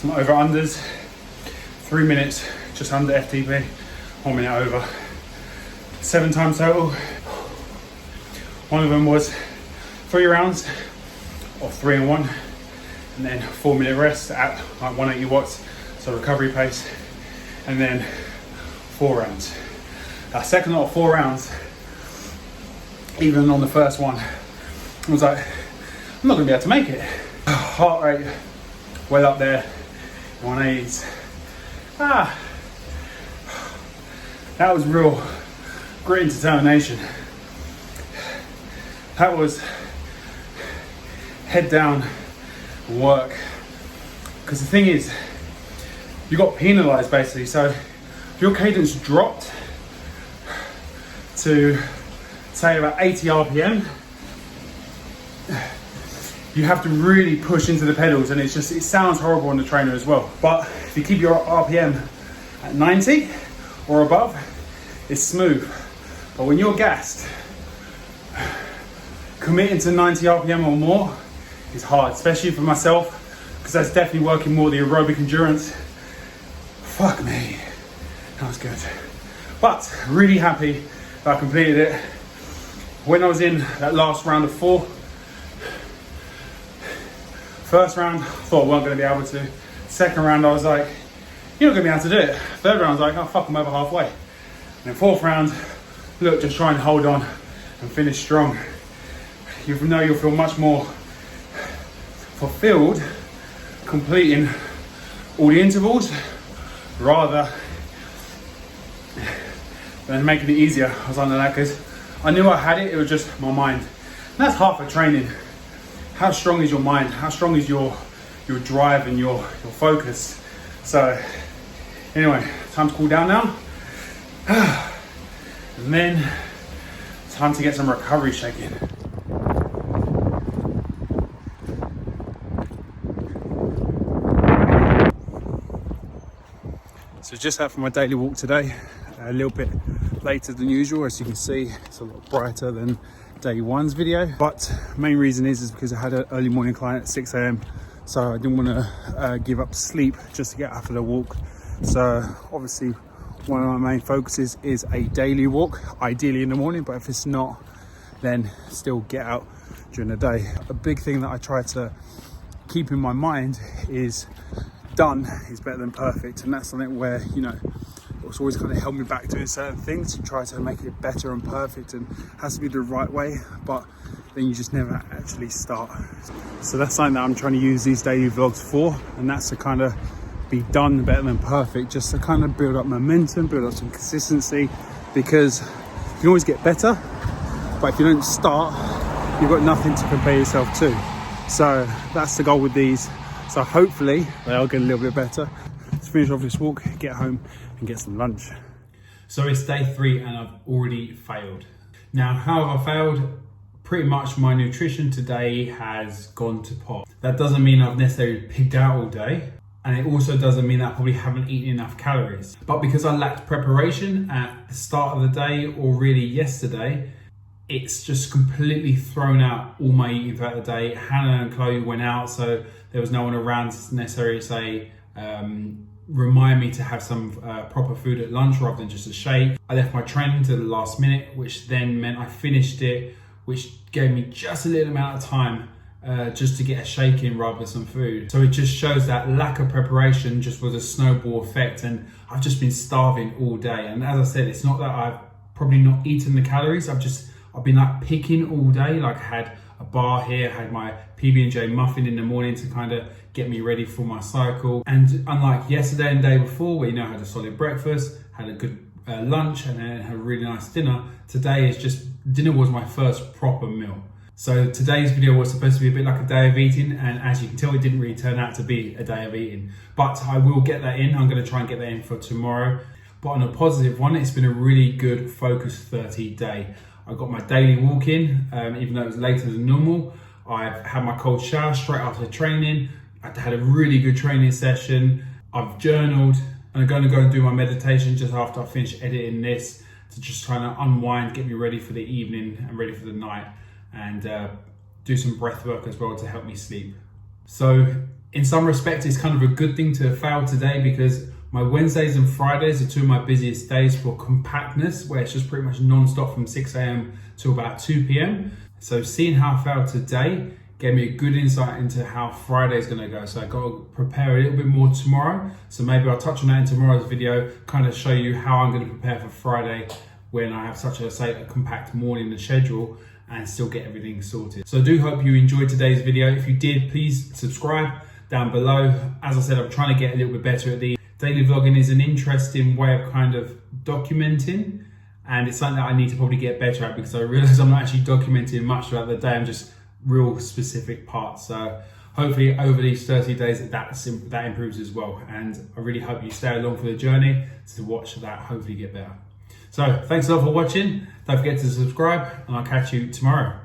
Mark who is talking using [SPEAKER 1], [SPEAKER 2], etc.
[SPEAKER 1] Some over-unders, 3 minutes, just under FTP, 1 minute over. 7 times total. One of them was 3 rounds of 3 and 1, and then 4 minute rest at like 180 watts, so recovery pace, and then 4 rounds. That second lot of 4 rounds, even on the first one, I was like, I'm not gonna be able to make it. Heart rate well up there, 180s. That was real grit and determination. That was head down and work. Because the thing is, you got penalized basically. So if your cadence dropped to say about 80 RPM, you have to really push into the pedals, and it sounds horrible on the trainer as well. But if you keep your RPM at 90 or above, it's smooth. But when you're gassed, committing to 90 RPM or more is hard, especially for myself, because that's definitely working more the aerobic endurance. Fuck me, that was good. But really happy that I completed it. When I was in that last round of 4, first round, I thought I wasn't going to be able to. Second round, I was like, you're not going to be able to do it. Third round, I was like, oh fuck, I'm over halfway. And then fourth round, look, just try and hold on and finish strong. You know you'll feel much more fulfilled completing all the intervals rather than making it easier. I was under that because I knew I had it, it was just my mind. And that's half of training. How strong is your mind? How strong is your drive and your focus? So anyway, time to cool down now. And then time to get some recovery shaking. So just out for my daily walk today, a little bit later than usual. As you can see, it's a lot brighter than day one's video, but main reason is because I had an early morning client at 6 a.m. so I didn't want to give up sleep just to get out for the walk. So obviously one of my main focuses is a daily walk, ideally in the morning, but if it's not, then still get out during the day. A big thing that I try to keep in my mind is done is better than perfect, and that's something where, you know, it's always kind of held me back doing certain things to try to make it better and perfect, and it has to be the right way, but then you just never actually start. So that's something that I'm trying to use these daily vlogs for, and that's to kind of be done better than perfect, just to kind of build up momentum, build up some consistency, because you can always get better, but if you don't start, you've got nothing to compare yourself to. So that's the goal with these. So hopefully they'll get a little bit better. Let's finish off this walk, get home and get some lunch. So it's day 3 and I've already failed. Now, how have I failed? Pretty much my nutrition today has gone to pot. That doesn't mean I've necessarily pigged out all day. And it also doesn't mean that I probably haven't eaten enough calories. But because I lacked preparation at the start of the day or really yesterday, it's just completely thrown out all my eating throughout the day. Hannah and Chloe went out, so there was no one around to necessarily say, remind me to have some proper food at lunch rather than just a shake. I left my training to the last minute, which then meant I finished it, which gave me just a little amount of time just to get a shake in rather than some food. So it just shows that lack of preparation just was a snowball effect, and I've just been starving all day. And as I said, it's not that I've probably not eaten the calories, I've been like picking all day. Like I had a bar here, had my PB&J muffin in the morning to kind of get me ready for my cycle. And unlike yesterday and the day before, where, you know, I had a solid breakfast, had a good lunch, and then had a really nice dinner, today is just, dinner was my first proper meal. So today's video was supposed to be a bit like a day of eating, and as you can tell, it didn't really turn out to be a day of eating. But I will get that in. I'm going to try and get that in for tomorrow. But on a positive one, it's been a really good FOCUS30 day. I got my daily walk in, even though it was later than normal. I've had my cold shower straight after training. I had a really good training session. I've journaled, and I'm going to go and do my meditation just after I finish editing this, to just try to unwind, get me ready for the evening and ready for the night, and do some breath work as well to help me sleep. So In some respects, it's kind of a good thing to fail today because my Wednesdays and Fridays are two of my busiest days for compactness, where it's just pretty much non-stop from 6 a.m. to about 2 p.m. So seeing how I failed today gave me a good insight into how Friday is going to go. So I got to prepare a little bit more tomorrow. So maybe I'll touch on that in tomorrow's video, kind of show you how I'm going to prepare for Friday when I have such a compact morning in the schedule and still get everything sorted. So I do hope you enjoyed today's video. If you did, please subscribe down below. As I said, I'm trying to get a little bit better at these. Daily vlogging is an interesting way of kind of documenting, and it's something that I need to probably get better at because I realize I'm not actually documenting much throughout the day. I'm just real specific parts. So hopefully over these 30 days that improves as well. And I really hope you stay along for the journey to watch that hopefully get better. So thanks a lot for watching. Don't forget to subscribe and I'll catch you tomorrow.